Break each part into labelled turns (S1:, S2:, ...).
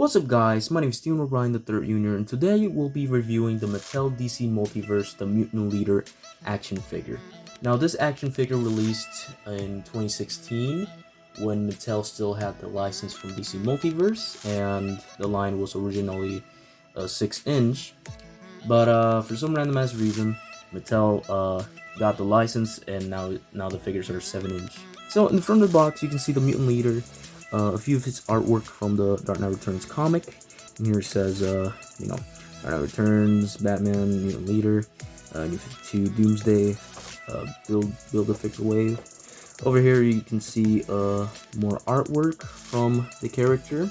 S1: What's up guys, my name is Steven O'Brien III Jr. and today we'll be reviewing the Mattel DC Multiverse The Mutant Leader action figure. Now this action figure released in 2016 when Mattel still had the license from DC Multiverse and the line was originally 6-inch, but for some random ass reason Mattel got the license and now the figures are 7-inch. So in the front of the box you can see the Mutant Leader, a few of his artwork from the Dark Knight Returns comic. And here it says, Dark Knight Returns, Batman, Mutant Leader, New 52, Doomsday, build a figure wave. Over here you can see more artwork from the character.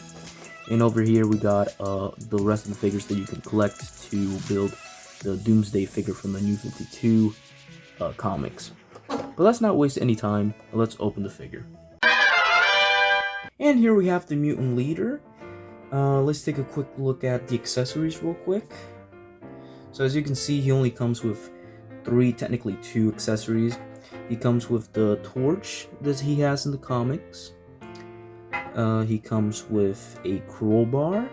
S1: And over here we got the rest of the figures that you can collect to build the Doomsday figure from the New 52 comics. But let's not waste any time, let's open the figure. And here we have the Mutant Leader. Let's take a quick look at the accessories real quick. So as you can see, he only comes with technically two accessories. He comes with the torch that he has in the comics. He comes with a crowbar.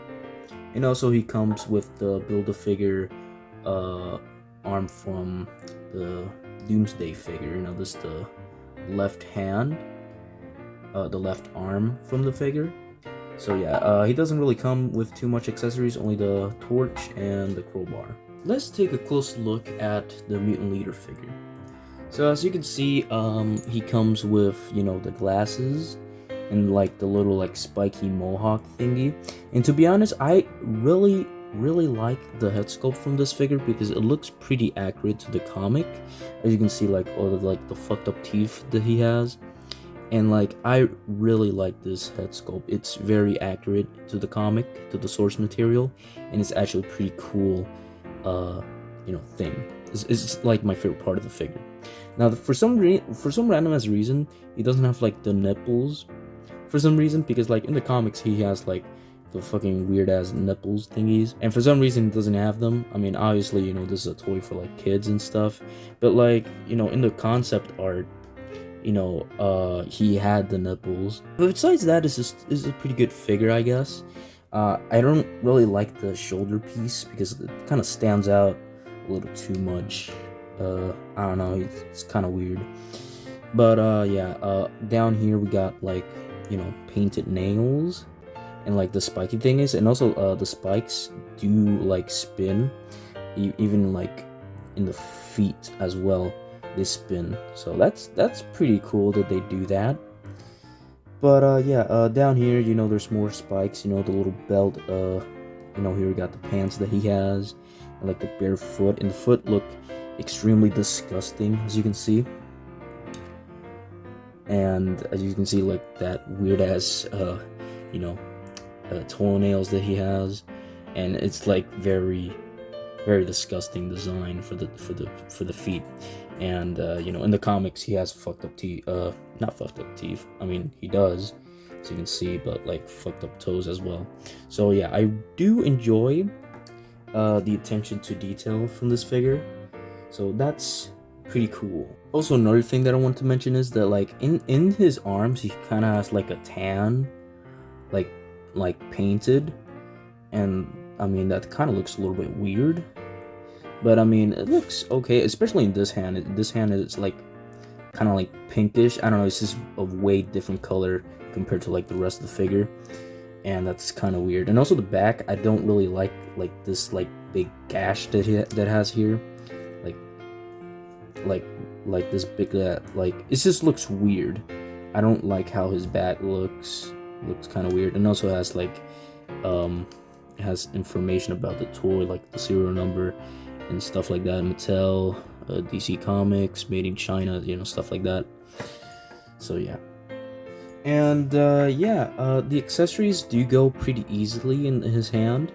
S1: And also he comes with the Build-A-Figure arm from the Doomsday figure. This is the left hand. The left arm from the figure. So yeah, he doesn't really come with too much accessories, only the torch and the crowbar. Let's take a close look at the Mutant Leader figure. So as you can see, he comes with, the glasses and like the little spiky mohawk thingy. And to be honest, I really like the head sculpt from this figure because it looks pretty accurate to the comic. As you can see, all the fucked up teeth that he has. And I really like this head sculpt. It's very accurate to the comic, to the source material, and it's actually pretty cool, thing. It's like my favorite part of the figure. Now, for some random ass reason, he doesn't have the nipples. For some reason, because in the comics he has the fucking weird ass nipples thingies, and for some reason he doesn't have them. I mean, obviously, this is a toy for kids and stuff, but in the concept art, he had the nipples. But besides that, it's a pretty good figure, I guess. I don't really like the shoulder piece because it kind of stands out a little too much. I don't know, it's kind of weird. But yeah, down here we got painted nails and the spiky thingies, and also the spikes do spin, even in the feet as well. They spin, so that's pretty cool that they do that. But yeah, down here, there's more spikes. The little belt. Here we got the pants that he has, and the bare foot. And the foot look extremely disgusting, as you can see. And as you can see, that weird ass, toenails that he has, and it's very disgusting design for the feet. And in the comics he has fucked up teeth, not fucked up teeth, I mean he does, as you can see, but fucked up toes as well. So yeah, I do enjoy the attention to detail from this figure, so that's pretty cool. Also, another thing that I want to mention is that in his arms he kind of has a tan painted, and I mean that kind of looks a little bit weird. But I mean, it looks okay, especially in this hand. This hand is kind of pinkish. I don't know, it's just a way different color compared to the rest of the figure, and that's kind of weird. And also the back, I don't really like this big gash that has here, like this big it just looks weird. I don't like how his back looks kind of weird. And also has it has information about the toy, the serial number and stuff like that. Mattel, DC Comics, made in China, stuff like that. So yeah. And yeah, the accessories do go pretty easily in his hand.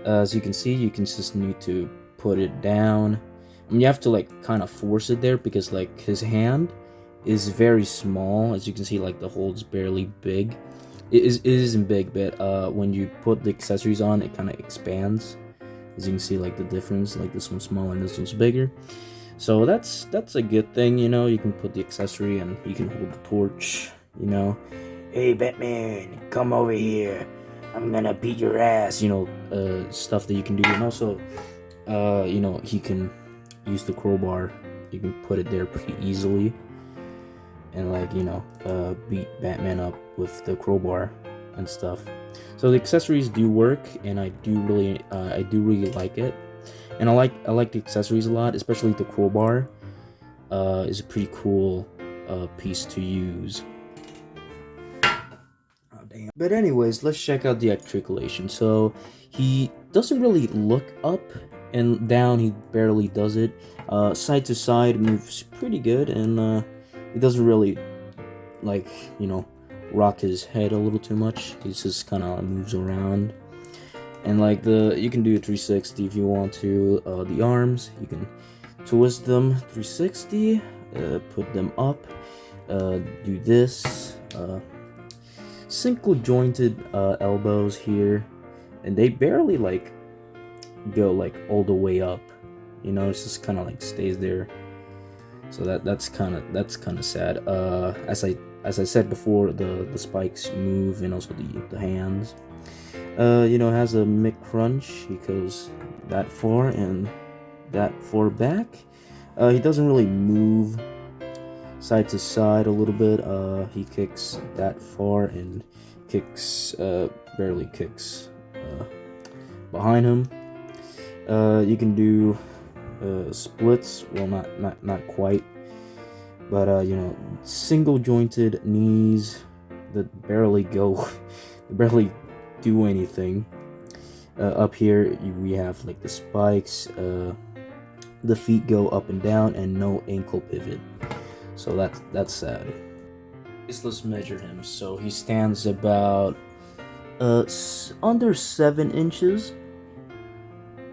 S1: As you can see, you can just need to put it down. I mean, you have to kind of force it there because his hand is very small. As you can see, the hole's barely big. It isn't big, but when you put the accessories on, it kind of expands. As you can see, the difference, this one's smaller and this one's bigger. So that's a good thing, you can put the accessory and you can hold the torch, hey Batman, come over here, I'm gonna beat your ass, stuff that you can do. And also, he can use the crowbar. You can put it there pretty easily. And beat Batman up with the crowbar and stuff. So the accessories do work, and I do really like it. And I like the accessories a lot, especially the crowbar. Is a pretty cool piece to use. Oh, damn. But anyways, let's check out the articulation. So he doesn't really look up and down. He barely does it. Side to side moves pretty good, and he doesn't really rock his head a little too much. He just kind of moves around. And you can do a 360 if you want to. The arms, you can twist them 360, put them up, do this, single jointed elbows here, and they barely go all the way up. It's just kind of stays there. So that's kind of sad. As I said before, the spikes move, and also the hands. Has a mid crunch. He goes that far and that far back. He doesn't really move side to side a little bit. He kicks that far and barely kicks behind him. You can do splits. Well, not quite. But single jointed knees that barely do anything. Up here we have the spikes. The feet go up and down, and no ankle pivot. So that's sad. Let's measure him. So he stands about under 7 inches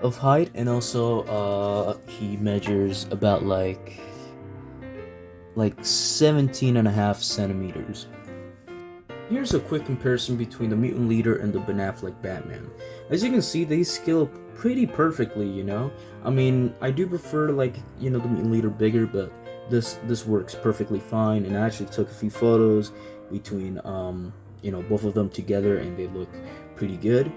S1: of height, and also he measures about 17.5 centimeters. Here's a quick comparison between the Mutant Leader and the Ben Affleck Batman. As you can see, they scale pretty perfectly, I mean, I do prefer the Mutant Leader bigger, but this works perfectly fine. And I actually took a few photos between both of them together, and they look pretty good.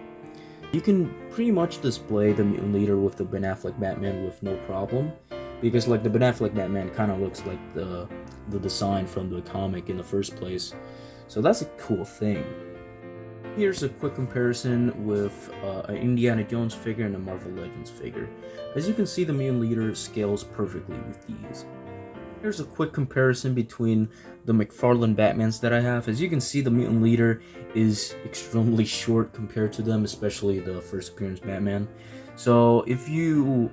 S1: You can pretty much display the Mutant Leader with the Ben Affleck Batman with no problem, because the Ben Affleck Batman kind of looks like the design from the comic in the first place. So that's a cool thing. Here's a quick comparison with an Indiana Jones figure and a Marvel Legends figure. As you can see, the Mutant Leader scales perfectly with these. Here's a quick comparison between the McFarlane Batmans that I have. As you can see, the Mutant Leader is extremely short compared to them, especially the first appearance Batman. So if you're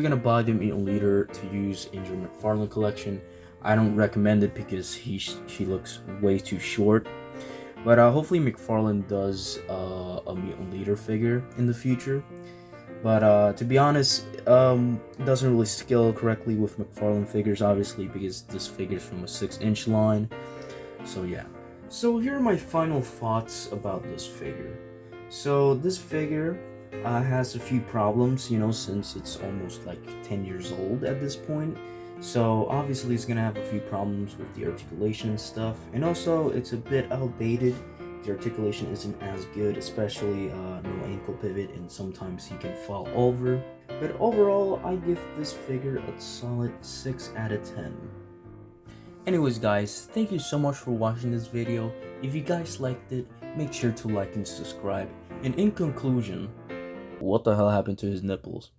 S1: gonna buy the Mutant Leader to use in your McFarlane collection, I don't recommend it because she looks way too short. But hopefully McFarlane does a Mutant Leader figure in the future. But to be honest, it doesn't really scale correctly with McFarlane figures, obviously, because this figure's from a 6-inch line. So yeah. So here are my final thoughts about this figure. So this figure has a few problems, since it's almost 10 years old at this point. So obviously it's gonna have a few problems with the articulation and stuff, and also it's a bit outdated. The articulation isn't as good, especially no ankle pivot, and sometimes he can fall over. But overall, I give this figure a solid 6 out of 10. Anyways guys, thank you so much for watching this video. If you guys liked it, make sure to like and subscribe. And in conclusion, what the hell happened to his nipples?